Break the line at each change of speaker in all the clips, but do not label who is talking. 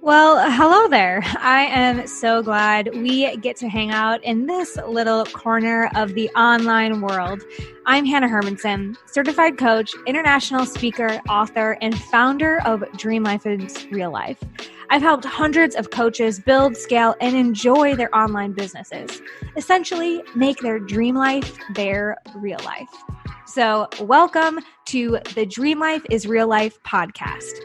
Well, hello there. I am so glad we get to hang out in this little corner of the online world. I'm Hannah Hermanson, certified coach, international speaker, author, and founder of Dream Life is Real Life. I've helped hundreds of coaches build, scale, and enjoy their online businesses, essentially make their dream life their real life. So welcome to the Dream Life is Real Life podcast.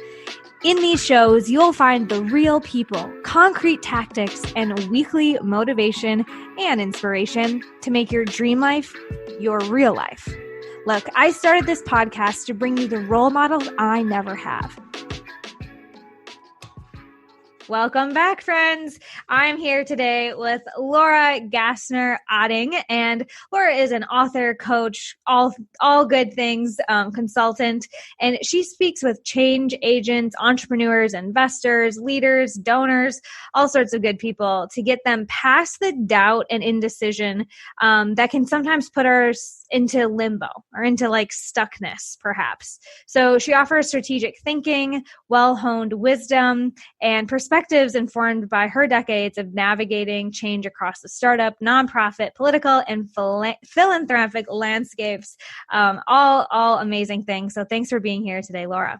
In these shows, you'll find the real people, concrete tactics, and weekly motivation and inspiration to make your dream life your real life. Look, I started this podcast to bring you the role models I never have. Welcome back, friends. I'm here today with Laura Gassner Otting, and Laura is an author, coach, all good things, consultant, and she speaks with change agents, entrepreneurs, investors, leaders, donors, all sorts of good people to get them past the doubt and indecision that can sometimes put us into limbo or into like stuckness, perhaps. So she offers strategic thinking, well-honed wisdom, and perspectives informed by her decades of navigating change across the startup, nonprofit, political, and philanthropic landscapes. All amazing things. So thanks for being here today, Laura.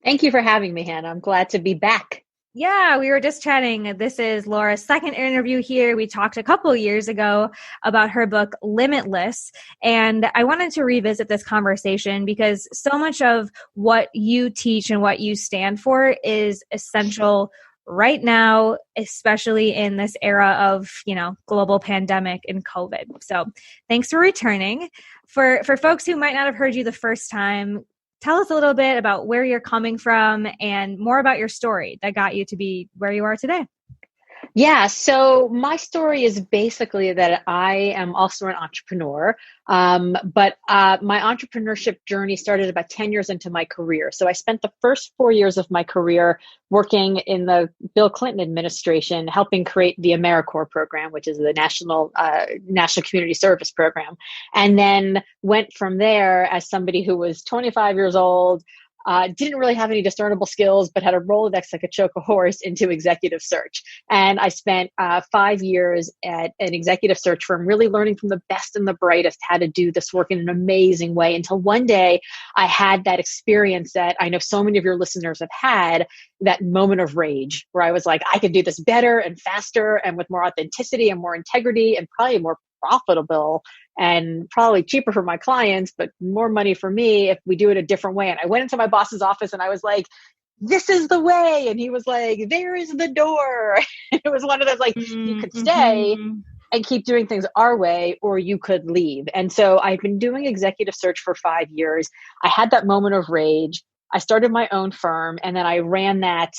Thank you for having me, Hannah. I'm glad to be back.
Yeah, we were just chatting. This is Laura's second interview here. We talked a couple years ago about her book, Limitless. And I wanted to revisit this conversation because so much of what you teach and what you stand for is essential right now, especially in this era of, global pandemic and COVID. So thanks for returning. For folks who might not have heard you the first time, tell us a little bit about where you're coming from and more about your story that got you to be where you are today.
Yeah, so my story is basically that I am also an entrepreneur, but my entrepreneurship journey started about 10 years into my career. So I spent the first 4 years of my career working in the Bill Clinton administration, helping create the AmeriCorps program, which is the National Community Service Program, and then went from there as somebody who was 25 years old, didn't really have any discernible skills, but had a Rolodex that could choke a horse into executive search. And I spent 5 years at an executive search firm, really learning from the best and the brightest how to do this work in an amazing way, until one day I had that experience that I know so many of your listeners have had, that moment of rage where I was like, I could do this better and faster and with more authenticity and more integrity and probably more profitable and probably cheaper for my clients, but more money for me if we do it a different way. And I went into my boss's office and I was like, this is the way. And he was like, there is the door. It was one of those like, you could stay and keep doing things our way, or you could leave. And so I've been doing executive search for 5 years. I had that moment of rage. I started my own firm, and then I ran that,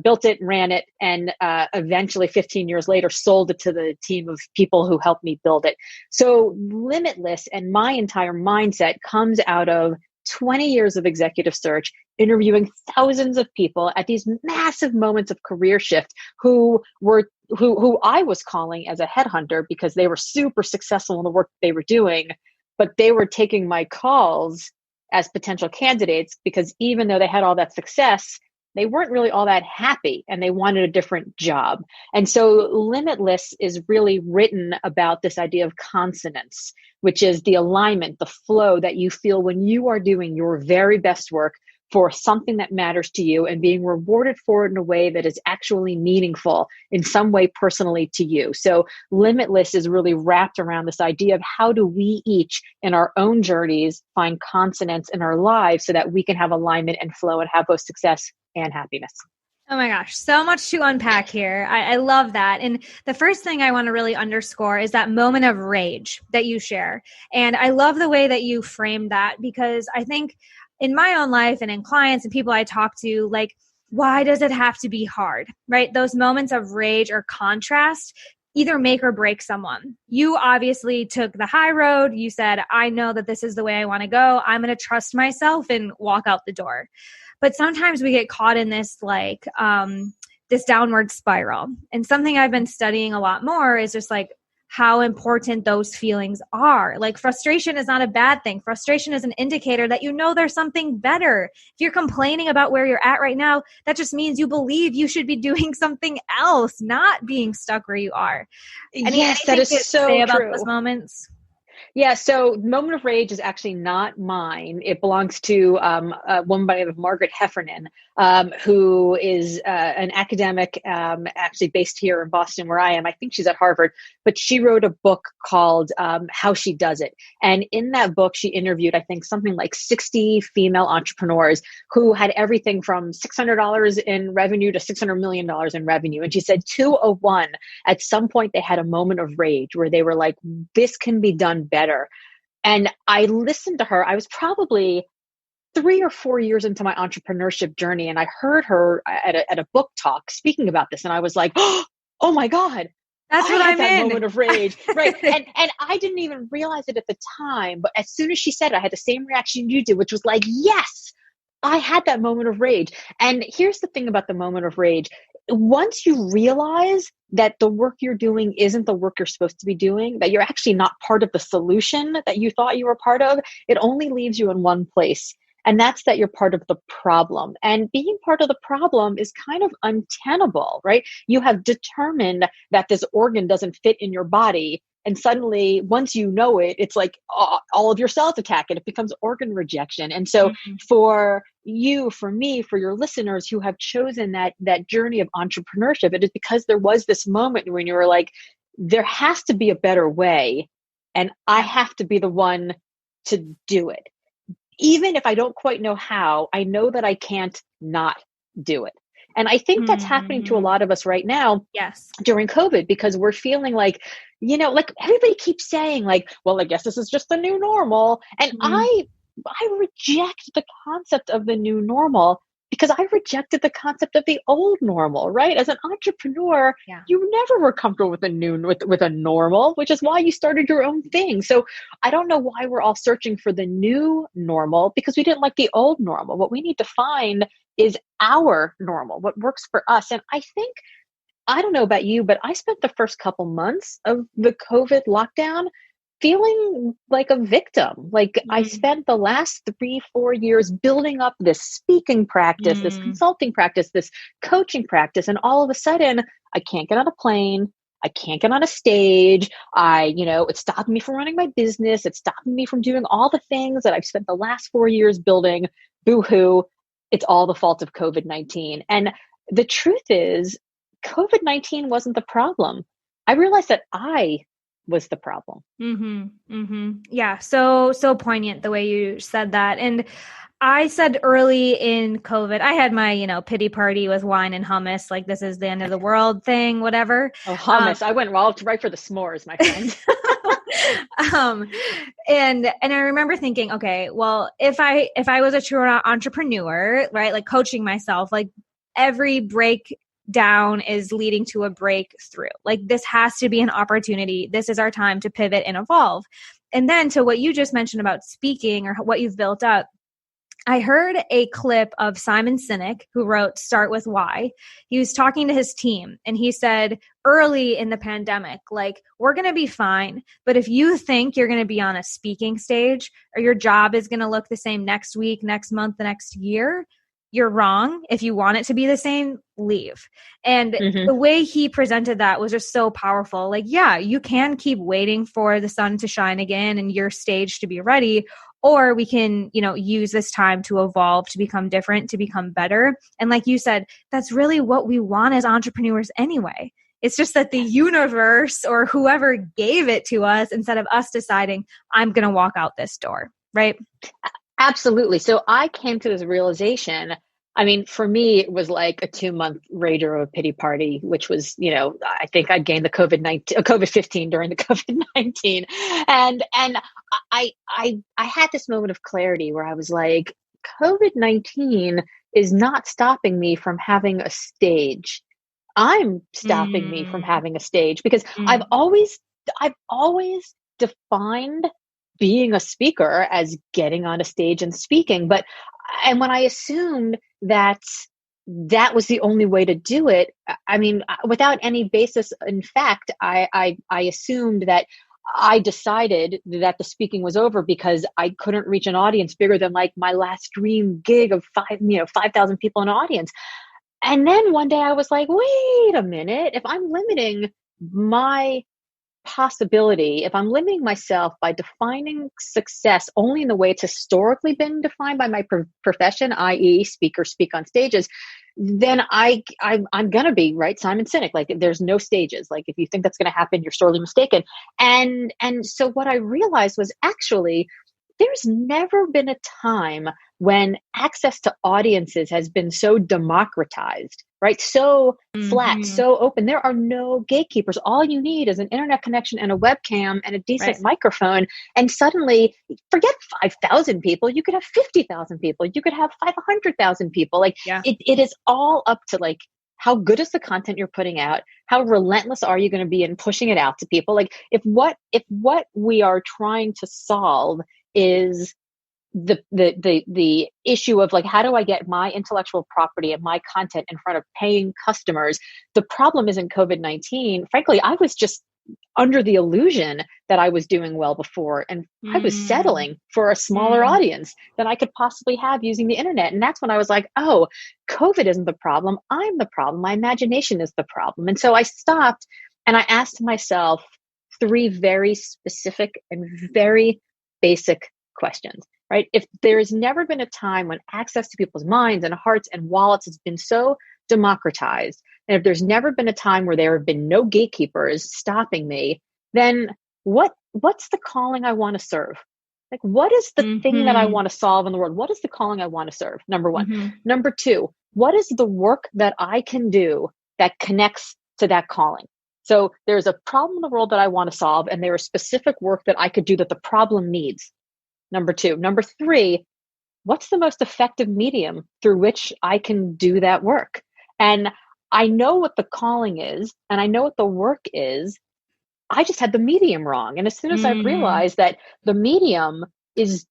built it, ran it, and eventually 15 years later sold it to the team of people who helped me build it. So Limitless and my entire mindset comes out of 20 years of executive search, interviewing thousands of people at these massive moments of career shift who I was calling as a headhunter because they were super successful in the work they were doing, but they were taking my calls as potential candidates because even though they had all that success, they weren't really all that happy and they wanted a different job. And so Limitless is really written about this idea of consonance, which is the alignment, the flow that you feel when you are doing your very best work for something that matters to you and being rewarded for it in a way that is actually meaningful in some way personally to you. So Limitless is really wrapped around this idea of how do we each in our own journeys find consonance in our lives so that we can have alignment and flow and have both success and happiness.
Oh my gosh, so much to unpack here. I love that. And the first thing I want to really underscore is that moment of rage that you share. And I love the way that you frame that because I think in my own life and in clients and people I talk to, like, why does it have to be hard, right? Those moments of rage or contrast either make or break someone. You obviously took the high road. You said, I know that this is the way I want to go. I'm going to trust myself and walk out the door. But sometimes we get caught in this this downward spiral. And something I've been studying a lot more is just like, how important those feelings are. Like frustration is not a bad thing. Frustration is an indicator that you know there's something better. If you're complaining about where you're at right now, that just means you believe you should be doing something else, not being stuck where you are.
Yes, that
Anything
is
to say
so
about
true.
those moments?
Yeah, so Moment of Rage is actually not mine. It belongs to a woman by the name of Margaret Heffernan, who is an academic, actually based here in Boston, where I am. I think she's at Harvard, but she wrote a book called How She Does It. And in that book, she interviewed, I think, something like 60 female entrepreneurs who had everything from $600 in revenue to $600 million in revenue. And she said 201, at some point, they had a moment of rage where they were like, this can be done better. And I listened to her. I was probably 3 or 4 years into my entrepreneurship journey, and I heard her at a book talk speaking about this, and I was like, oh my God,
That's
I
what
had
I'm
that
in.
moment of rage. Right. And I didn't even realize it at the time, but as soon as she said it, I had the same reaction you did, which was like, yes, I had that moment of rage. And here's the thing about the moment of rage. Once you realize that the work you're doing isn't the work you're supposed to be doing, that you're actually not part of the solution that you thought you were part of, it only leaves you in one place. And that's that you're part of the problem. And being part of the problem is kind of untenable, right? You have determined that this organ doesn't fit in your body. And suddenly, once you know it, it's like all of your cells attack it. It becomes organ rejection. And so for you, for me, for your listeners who have chosen that journey of entrepreneurship, it is because there was this moment when you were like, there has to be a better way. And I have to be the one to do it. Even if I don't quite know how, I know that I can't not do it. And I think that's happening to a lot of us right now.
Yes.
During COVID, because we're feeling like, like everybody keeps saying like, well, I guess this is just the new normal. And I reject the concept of the new normal because I rejected the concept of the old normal, right? As an entrepreneur, you never were comfortable with a normal, which is why you started your own thing. So I don't know why we're all searching for the new normal, because we didn't like the old normal. What we need to find is our normal, what works for us. And I think, I don't know about you, but I spent the first couple months of the COVID lockdown feeling like a victim. Like I spent the last 3-4 years building up this speaking practice, this consulting practice, this coaching practice. And all of a sudden I can't get on a plane. I can't get on a stage. It's stopping me from running my business. It's stopping me from doing all the things that I've spent the last 4 years building. Boo-hoo. It's all the fault of COVID-19. And the truth is, COVID-19 wasn't the problem. I realized that I was the problem.
Yeah. So poignant the way you said that. And I said early in COVID, I had my, pity party with wine and hummus, like this is the end of the world thing, whatever.
Oh, hummus. I went right for the s'mores, my friend.
And I remember thinking, okay, well, if I was a true entrepreneur, right, like coaching myself, like every breakdown is leading to a breakthrough. Like this has to be an opportunity. This is our time to pivot and evolve. And then to what you just mentioned about speaking or what you've built up, I heard a clip of Simon Sinek, who wrote Start With Why. He was talking to his team and he said early in the pandemic, like, we're going to be fine. But if you think you're going to be on a speaking stage or your job is going to look the same next week, next month, the next year, you're wrong. If you want it to be the same, leave. And the way he presented that was just so powerful. Like, yeah, you can keep waiting for the sun to shine again and your stage to be ready. Or we can, use this time to evolve, to become different, to become better. And like you said, that's really what we want as entrepreneurs anyway. It's just that the universe or whoever gave it to us, instead of us deciding, I'm going to walk out this door, right?
Absolutely. So I came to this realization. I mean, for me, it was like a 2-month rage or a pity party, which was, I think I gained the COVID-15 during the COVID-19. And I had this moment of clarity where I was like, COVID-19 is not stopping me from having a stage. I'm stopping me from having a stage because I've always defined being a speaker as getting on a stage and speaking. And when I assumed that that was the only way to do it. I mean, without any basis in fact, I assumed that I decided that the speaking was over because I couldn't reach an audience bigger than like my last dream gig of 5,000 people in an audience. And then one day I was like, wait a minute, if I'm limiting my possibility, if I'm limiting myself by defining success only in the way it's historically been defined by my profession, i.e. speak on stages, then I'm going to be, right, Simon Sinek, like there's no stages. Like if you think that's going to happen, you're sorely mistaken. And so what I realized was actually there's never been a time when access to audiences has been so democratized, right? So flat, so open. There are no gatekeepers. All you need is an internet connection and a webcam and a decent microphone. And suddenly, forget 5,000 people. You could have 50,000 people. You could have 500,000 people. Like it is all up to like, how good is the content you're putting out? How relentless are you going to be in pushing it out to people? Like if what we are trying to solve is the issue of like, how do I get my intellectual property and my content in front of paying customers? The problem isn't COVID-19. Frankly, I was just under the illusion that I was doing well before. And I was settling for a smaller audience than I could possibly have using the internet. And that's when I was like, oh, COVID isn't the problem. I'm the problem. My imagination is the problem. And so I stopped and I asked myself 3 very specific and very basic questions, right? If there has never been a time when access to people's minds and hearts and wallets has been so democratized, and if there's never been a time where there have been no gatekeepers stopping me, then what's the calling I want to serve? Like, what is the thing that I want to solve in the world? What is the calling I want to serve? Number 1. Number 2, what is the work that I can do that connects to that calling? So there's a problem in the world that I want to solve, and there is specific work that I could do that the problem needs. Number 2. Number 3, what's the most effective medium through which I can do that work? And I know what the calling is, and I know what the work is. I just had the medium wrong. And as soon as I realized that the medium is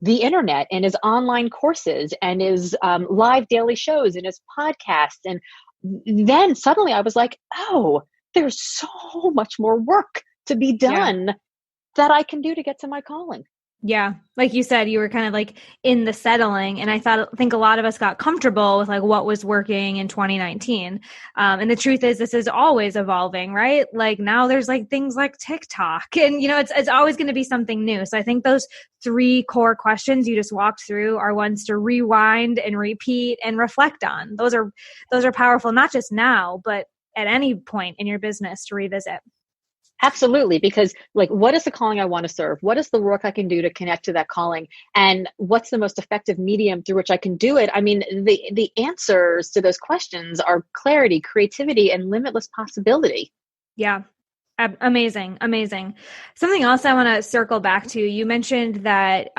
the internet and is online courses and is live daily shows and is podcasts, and then suddenly I was like, oh, there's so much more work to be done that I can do to get to my calling.
Yeah. Like you said, you were kind of like in the settling. And I think a lot of us got comfortable with like what was working in 2019. And the truth is this is always evolving, right? Like now there's like things like TikTok and, you know, it's always going to be something new. So I think those 3 core questions you just walked through are ones to rewind and repeat and reflect on. Those are powerful, not just now, but at any point in your business to revisit.
Absolutely. Because like, what is the calling I want to serve? What is the work I can do to connect to that calling? And what's the most effective medium through which I can do it? I mean, the answers to those questions are clarity, creativity, and limitless possibility.
Yeah. Amazing. Amazing. Something else I want to circle back to, you mentioned that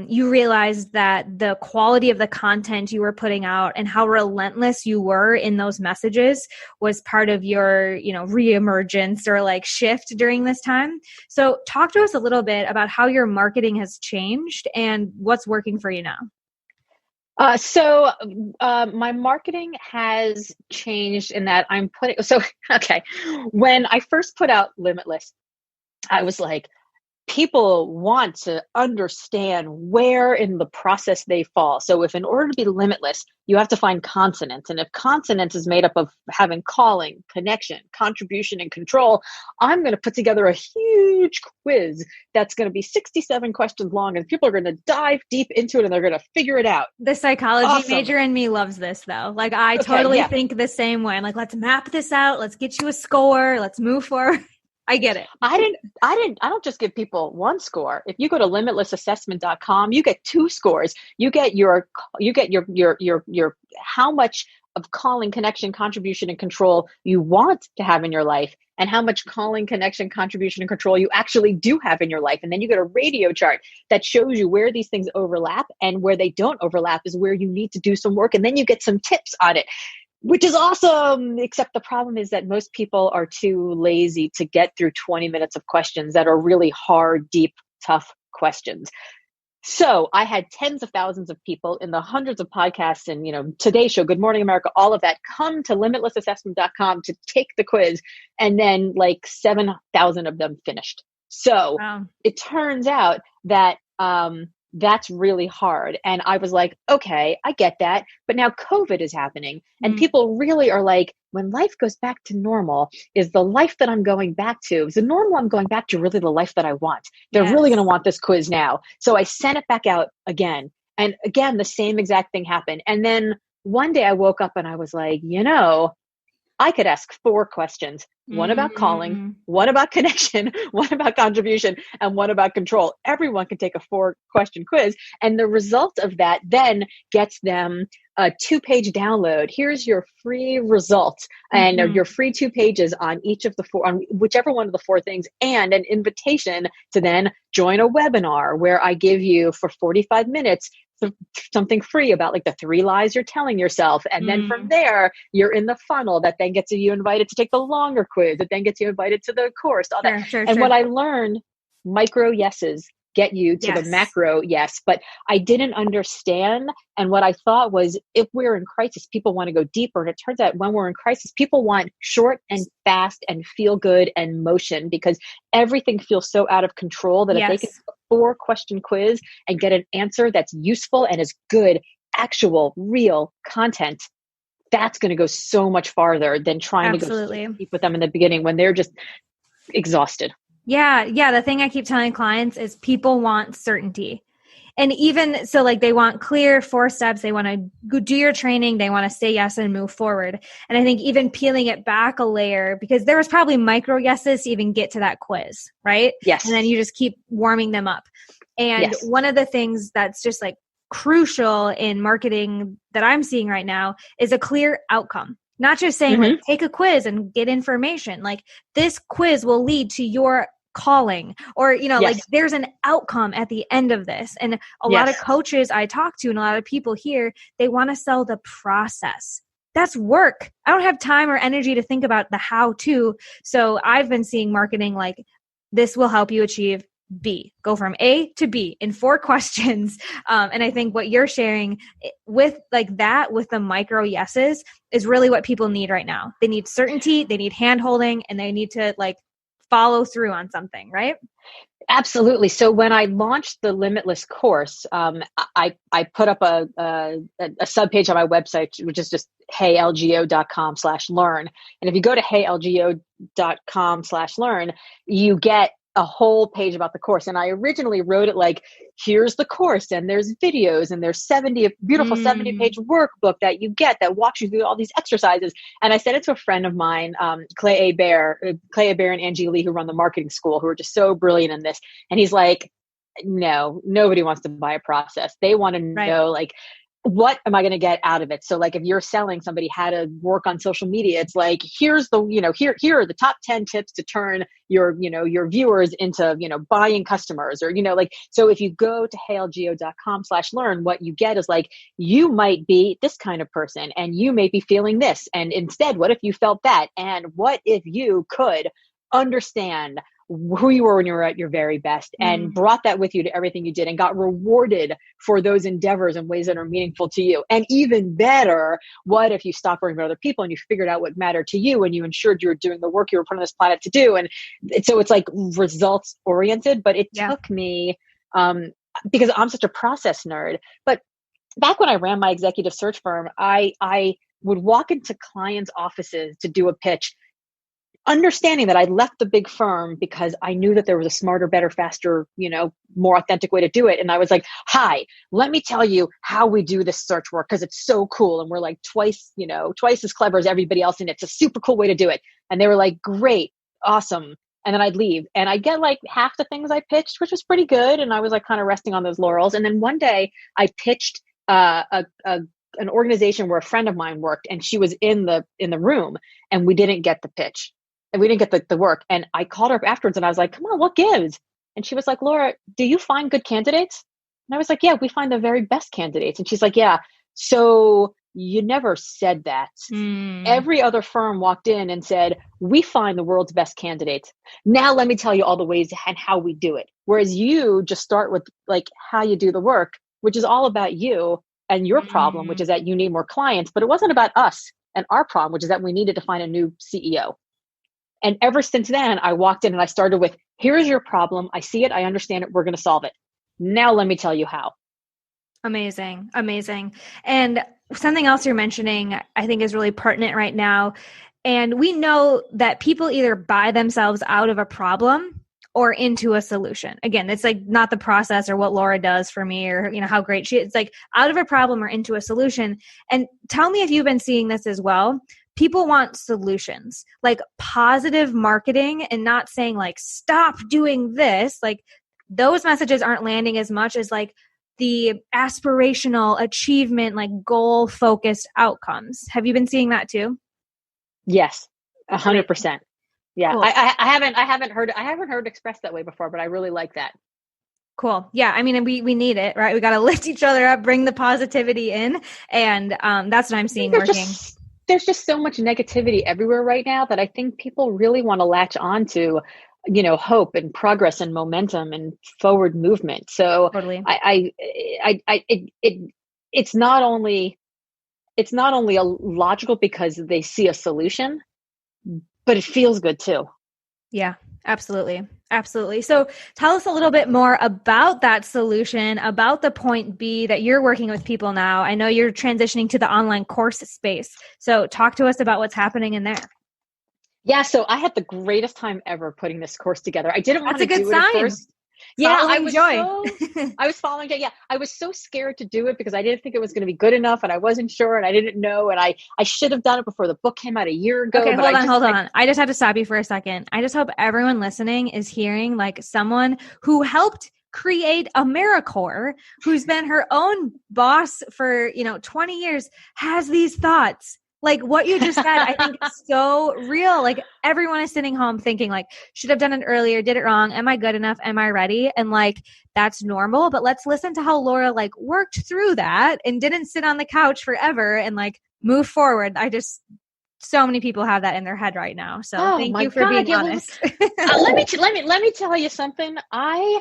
you realized that the quality of the content you were putting out and how relentless you were in those messages was part of your, you know, reemergence or like shift during this time. So talk to us a little bit about how your marketing has changed and what's working for you now.
So my marketing has changed in that okay, when I first put out Limitless, I was like, people want to understand where in the process they fall. So if in order to be limitless, you have to find consonants. And if consonants is made up of having calling, connection, contribution, and control, I'm going to put together a huge quiz that's going to be 67 questions long, and people are going to dive deep into it and they're going to figure it out.
The psychology major in me loves this though. Like I totally think the same way. I'm like, let's map this out. Let's get you a score. Let's move forward. I get it.
I don't just give people 1 score. If you go to limitlessassessment.com, you get 2 scores. You get your how much of calling, connection, contribution, and control you want to have in your life, and how much calling, connection, contribution, and control you actually do have in your life. And then you get a radio chart that shows you where these things overlap, and where they don't overlap is where you need to do some work. And then you get some tips on it, which is awesome. Except the problem is that most people are too lazy to get through 20 minutes of questions that are really hard, deep, tough questions. So I had tens of thousands of people in the hundreds of podcasts and, Today Show, Good Morning America, all of that come to limitlessassessment.com to take the quiz. And then like 7,000 of them finished. So
Wow.
it turns out that, that's really hard. And I was like, okay, I get that. But now COVID is happening and people really are like, when life goes back to normal, is the life that I'm going back to, is the normal I'm going back to really the life that I want? They're really going to want this quiz now. So I sent it back out again. And again, the same exact thing happened. And then one day I woke up and I was like, I could ask 4 questions, one about calling, one about connection, one about contribution, and one about control. Everyone can take a 4-question quiz. And the result of that then gets them a 2-page download. Here's your free results and your free 2 pages on each of the 4, on whichever one of the 4 things, and an invitation to then join a webinar where I give you for 45 minutes something free about like the 3 lies you're telling yourself. And then from there, you're in the funnel that then gets you invited to take the longer quiz, that then gets you invited to the course, all that. And what I learned, micro yeses get you to the macro yes, but I didn't understand. And what I thought was, if we're in crisis, people want to go deeper. And it turns out when we're in crisis, people want short and fast and feel good and motion, because everything feels so out of control that if they can do a 4-question quiz and get an answer that's useful and is good, actual, real content, that's going to go so much farther than trying to go deep with them in the beginning when they're just exhausted.
Yeah. The thing I keep telling clients is people want certainty. And even so, like, they want clear 4 steps. They want to go do your training. They want to say yes and move forward. And I think even peeling it back a layer, because there was probably micro yeses to even get to that quiz, right?
Yes.
And then you just keep warming them up. And one of the things that's just like crucial in marketing that I'm seeing right now is a clear outcome. Not just saying like, take a quiz and get information. Like, this quiz will lead to your calling, or, like, there's an outcome at the end of this. And a lot of coaches I talk to and a lot of people here, they want to sell the process. That's work. I don't have time or energy to think about the how to. So I've been seeing marketing like, this will help you achieve B. Go from A to B in 4 questions. And I think what you're sharing with like that, with the micro yeses, is really what people need right now. They need certainty, they need hand holding, and they need to like follow through on something, right?
Absolutely. So when I launched the Limitless course, I put up a subpage on my website, which is just heylgo.com/learn. And if you go to heylgo.com/learn, you get a whole page about the course. And I originally wrote it like, here's the course, and there's videos, and there's 70-page workbook that you get that walks you through all these exercises. And I sent it to a friend of mine, Clay A. Bear and Angie Lee, who run the marketing school, who are just so brilliant in this. And he's like, no, nobody wants to buy a process. They want to know, like, what am I going to get out of it? So like, if you're selling somebody how to work on social media, it's like, here's the, here are the top 10 tips to turn your viewers into, buying customers, or, like, so if you go to heylgo.com/learn, what you get is like, you might be this kind of person and you may be feeling this. And instead, what if you felt that? And what if you could understand who you were when you were at your very best and brought that with you to everything you did and got rewarded for those endeavors in ways that are meaningful to you? And even better, what if you stopped worrying about other people and you figured out what mattered to you and you ensured you were doing the work you were put on this planet to do? And so it's like results oriented, but it took me, because I'm such a process nerd, but back when I ran my executive search firm, I would walk into clients' offices to do a pitch, understanding that I left the big firm because I knew that there was a smarter, better, faster, more authentic way to do it. And I was like, hi, let me tell you how we do this search work, because it's so cool. And we're like twice as clever as everybody else. And it's a super cool way to do it. And they were like, great, awesome. And then I'd leave and I'd get like half the things I pitched, which was pretty good. And I was like kind of resting on those laurels. And then one day I pitched an organization where a friend of mine worked, and she was in the room, and we didn't get the pitch. And we didn't get the work. And I called her up afterwards and I was like, come on, what gives? And she was like, Laura, do you find good candidates? And I was like, yeah, we find the very best candidates. And she's like, yeah, so you never said that. Every other firm walked in and said, we find the world's best candidates. Now let me tell you all the ways and how we do it. Whereas you just start with like how you do the work, which is all about you and your problem, which is that you need more clients. But it wasn't about us and our problem, which is that we needed to find a new CEO. And ever since then, I walked in and I started with, here's your problem. I see it. I understand it. We're going to solve it. Now let me tell you how.
Amazing. Amazing. And something else you're mentioning, I think is really pertinent right now. And we know that people either buy themselves out of a problem or into a solution. Again, it's like not the process or what Laura does for me or, you know, how great she is. It's like out of a problem or into a solution. And tell me if you've been seeing this as well. People want solutions, like positive marketing, and not saying like, stop doing this. Like those messages aren't landing as much as like the aspirational achievement, like goal focused outcomes. Have you been seeing that too?
Yes, 100%. Yeah.
Cool.
I haven't heard it expressed that way before, but I really like that.
Cool. Yeah. I mean, we need it, right? We got to lift each other up, bring the positivity in. And that's what I'm seeing working.
There's just so much negativity everywhere right now that I think people really want to latch on to, you know, hope and progress and momentum and forward movement. So
Totally.
it's not only a logical because they see a solution, but it feels good too.
Yeah, absolutely. Absolutely. So tell us a little bit more about that solution, about the point B that you're working with people now. I know you're transitioning to the online course space. So talk to us about what's happening in there.
Yeah. So I had the greatest time ever putting this course together. I didn't want to do it at first.
Yeah, I
was following it. Yeah, I was so scared to do it because I didn't think it was going to be good enough, and I wasn't sure, and I didn't know, and I should have done it before the book came out a year ago.
Okay, hold on. I just have to stop you for a second. I just hope everyone listening is hearing like someone who helped create AmeriCorps, who's been her own boss for 20 years, has these thoughts. Like what you just said, I think is so real. Like everyone is sitting home thinking like, should have done it earlier, did it wrong. Am I good enough? Am I ready? And like, that's normal. But let's listen to how Laura like worked through that and didn't sit on the couch forever and like move forward. So many people have that in their head right now. So thank you for being honest.
Let me tell you something. I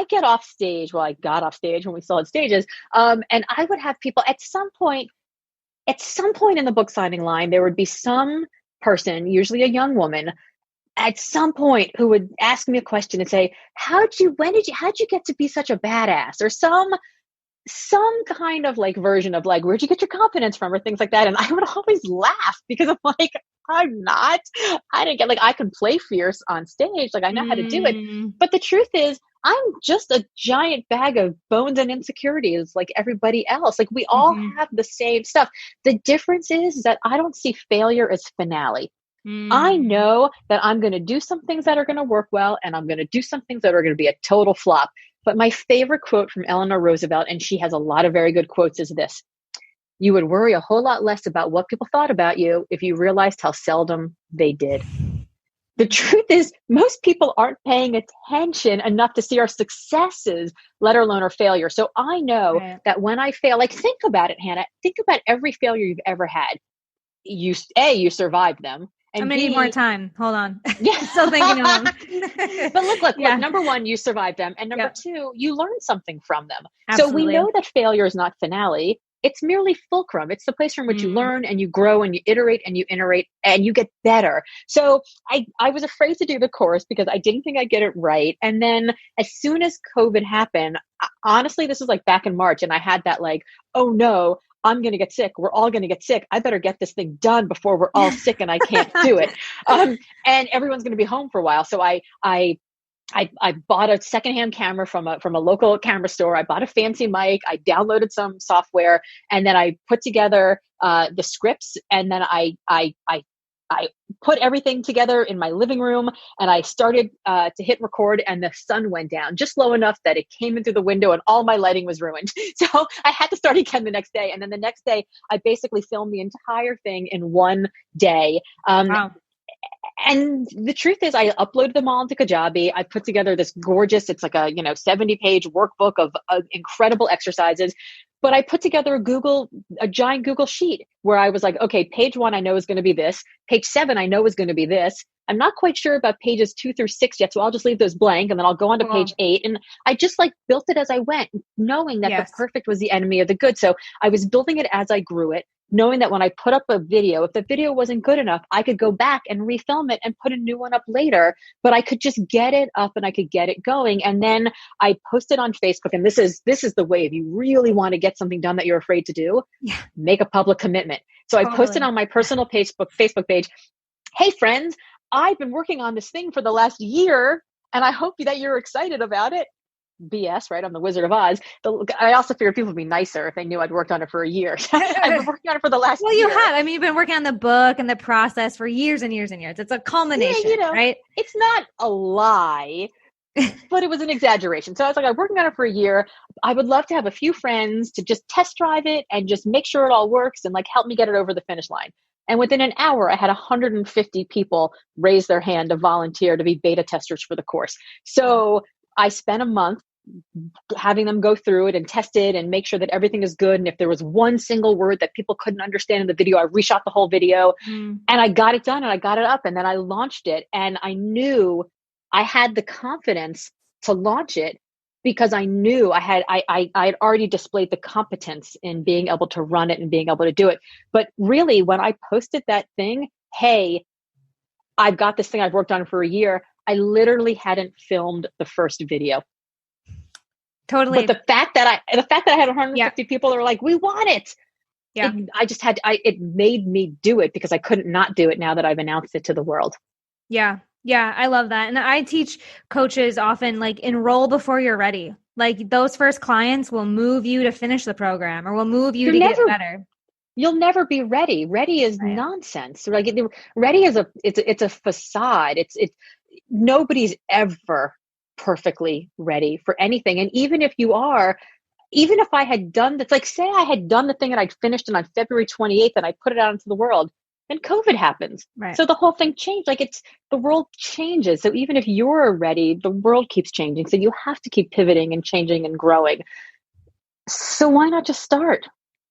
get off stage. Well, I got off stage when we still had stages. And I would have people at some point in the book signing line, there would be some person, usually a young woman, at some point who would ask me a question and say, how'd you get to be such a badass? Or some kind of like version of like, where'd you get your confidence from or things like that. And I would always laugh because I'm like, I didn't get like, I could play fierce on stage. Like I know how to do it. But the truth is I'm just a giant bag of bones and insecurities like everybody else. Like we all have the same stuff. The difference is that I don't see failure as finale. I know that I'm going to do some things that are going to work well, and I'm going to do some things that are going to be a total flop. But my favorite quote from Eleanor Roosevelt, and she has a lot of very good quotes, is this: you would worry a whole lot less about what people thought about you if you realized how seldom they did. The truth is, most people aren't paying attention enough to see our successes, let alone our failure. So I know that when I fail, like think about it, Hannah, think about every failure you've ever had. You survived them. And
I'm going to need more time. Hold on.
Yeah.
Still thinking of them.
But look, number one, you survived them. And number two, you learned something from them.
Absolutely.
So we know that failure is not finale. It's merely fulcrum. It's the place from which you learn and you grow and you iterate and you get better. So I was afraid to do the course because I didn't think I'd get it right. And then as soon as COVID happened, honestly, this was like back in March, and I had that like, oh no, I'm going to get sick. We're all going to get sick. I better get this thing done before we're all sick and I can't do it. And everyone's going to be home for a while. So I bought a secondhand camera from a local camera store. I bought a fancy mic. I downloaded some software, and then I put together the scripts, and then I put everything together in my living room, and I started to hit record, and the sun went down just low enough that it came in through the window and all my lighting was ruined. So I had to start again the next day. And then the next day I basically filmed the entire thing in one day.
Wow.
And the truth is I uploaded them all into Kajabi. I put together this gorgeous, it's like a 70-page workbook of incredible exercises. But I put together a giant Google sheet where I was like, okay, page 1 I know is going to be this. Page 7 I know is going to be this. I'm not quite sure about pages 2 through 6 yet, so I'll just leave those blank, and then I'll go on to page 8. And I just like built it as I went, knowing that the perfect was the enemy of the good. So I was building it as I grew it, knowing that when I put up a video, if the video wasn't good enough, I could go back and refilm it and put a new one up later, but I could just get it up and I could get it going. And then I posted on Facebook, and this is the way, if you really want to get something done that you're afraid to do, make a public commitment. So I posted on my personal Facebook page, hey friends, I've been working on this thing for the last year, and I hope that you're excited about it. BS, right? I'm the Wizard of Oz. I also figured people would be nicer if they knew I'd worked on it for a year. I've been working on it for the last year.
Well, you have. I mean, you've been working on the book and the process for years and years and years. It's a culmination, right?
It's not a lie, but it was an exaggeration. So I was like, I'm working on it for a year. I would love to have a few friends to just test drive it and just make sure it all works and like help me get it over the finish line. And within an hour, I had 150 people raise their hand to volunteer to be beta testers for the course. So I spent a month having them go through it and test it and make sure that everything is good. And if there was one single word that people couldn't understand in the video, I reshot the whole video and I got it done and I got it up and then I launched it. And I knew I had the confidence to launch it because I knew I had already displayed the competence in being able to run it and being able to do it. But really, when I posted that thing, hey, I've got this thing I've worked on for a year, I literally hadn't filmed the first video.
Totally.
But the fact that I had 150 people that were like, we want it.
Yeah.
It made me do it because I couldn't not do it now that I've announced it to the world.
Yeah. Yeah. I love that. And I teach coaches often like enroll before you're ready. Like those first clients will move you to finish the program or will move you to get better.
You'll never be ready. Ready is nonsense. Like ready is it's a facade. It's nobody's ever perfectly ready for anything. And even if you are, even if I had done this, like say I had done the thing and I'd finished it on February 28th and I put it out into the world, then COVID happens.
Right.
So the whole thing changed. Like the world changes. So even if you're ready, the world keeps changing. So you have to keep pivoting and changing and growing. So why not just start?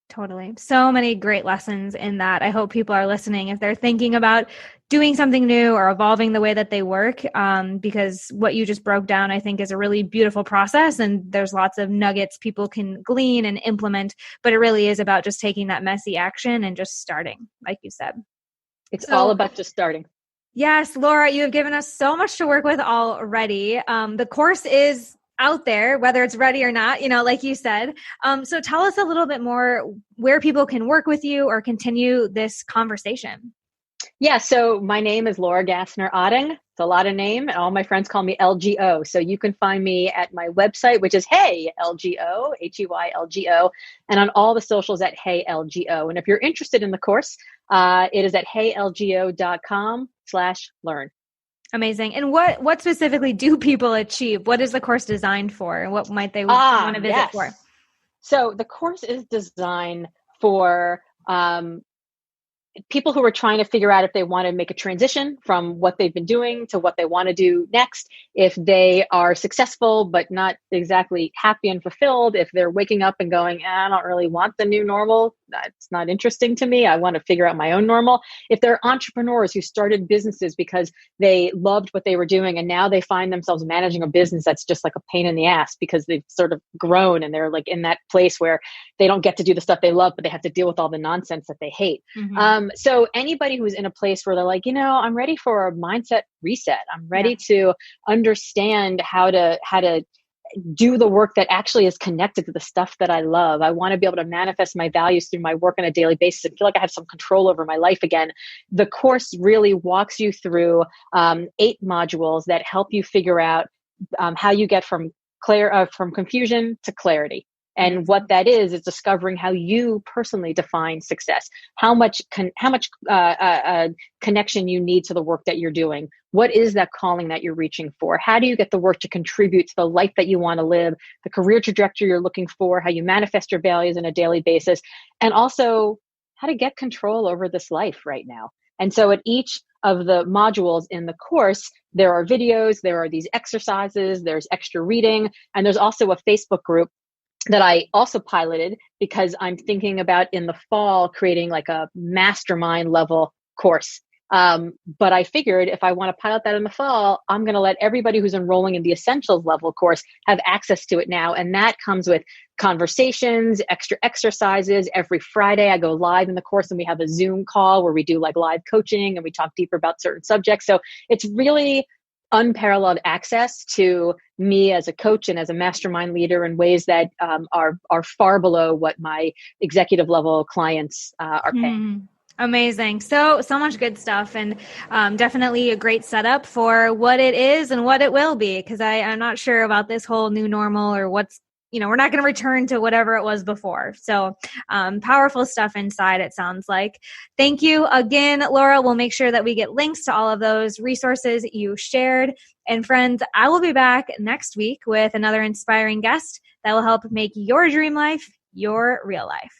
Totally. So many great lessons in that. I hope people are listening if they're thinking about doing something new or evolving the way that they work, because what you just broke down, I think, is a really beautiful process. And there's lots of nuggets people can glean and implement, but it really is about just taking that messy action and just starting, like you said.
It's all about just starting.
Yes, Laura, you have given us so much to work with already. The course is out there, whether it's ready or not, like you said. So tell us a little bit more where people can work with you or continue this conversation.
Yeah. So my name is Laura Gassner Otting. It's a lot of name and all my friends call me LGO. So you can find me at my website, which is Hey LGO, HEYLGO, and on all the socials at Hey LGO. And if you're interested in the course, it is at heylgo.com/learn.
Amazing. And what specifically do people achieve? What is the course designed for? And what might they want to visit for?
So the course is designed for people who are trying to figure out if they want to make a transition from what they've been doing to what they want to do next. If they are successful, but not exactly happy and fulfilled, if they're waking up and going, I don't really want the new normal. That's not interesting to me. I want to figure out my own normal. If they're entrepreneurs who started businesses because they loved what they were doing and now they find themselves managing a business that's just like a pain in the ass because they've sort of grown and they're like in that place where they don't get to do the stuff they love, but they have to deal with all the nonsense that they hate. Mm-hmm. So anybody who's in a place where they're like, I'm ready for a mindset reset. I'm ready to understand how to do the work that actually is connected to the stuff that I love. I want to be able to manifest my values through my work on a daily basis and feel like I have some control over my life again. The course really walks you through 8 modules that help you figure out how you get from confusion to clarity. And what that is discovering how you personally define success, how much connection you need to the work that you're doing. What is that calling that you're reaching for? How do you get the work to contribute to the life that you want to live, the career trajectory you're looking for, how you manifest your values on a daily basis, and also how to get control over this life right now. And so at each of the modules in the course, there are videos, there are these exercises, there's extra reading, and there's also a Facebook group that I also piloted because I'm thinking about in the fall creating like a mastermind level course. But I figured if I want to pilot that in the fall, I'm going to let everybody who's enrolling in the essentials level course have access to it now. And that comes with conversations, extra exercises. Every Friday I go live in the course and we have a Zoom call where we do like live coaching and we talk deeper about certain subjects. So it's really unparalleled access to me as a coach and as a mastermind leader in ways that are far below what my executive level clients are paying.
Amazing. So much good stuff, and definitely a great setup for what it is and what it will be, because I'm not sure about this whole new normal or what's, we're not going to return to whatever it was before. So powerful stuff inside, it sounds like. Thank you again, Laura. We'll make sure that we get links to all of those resources you shared. And friends, I will be back next week with another inspiring guest that will help make your dream life your real life.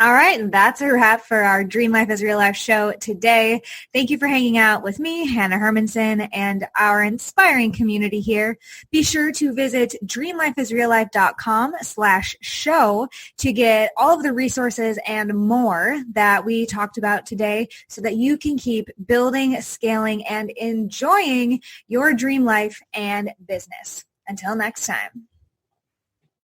All right, and that's a wrap for our Dream Life is Real Life show today. Thank you for hanging out with me, Hannah Hermanson, and our inspiring community here. Be sure to visit dreamlifeisreallife.com/show to get all of the resources and more that we talked about today so that you can keep building, scaling, and enjoying your dream life and business. Until next time.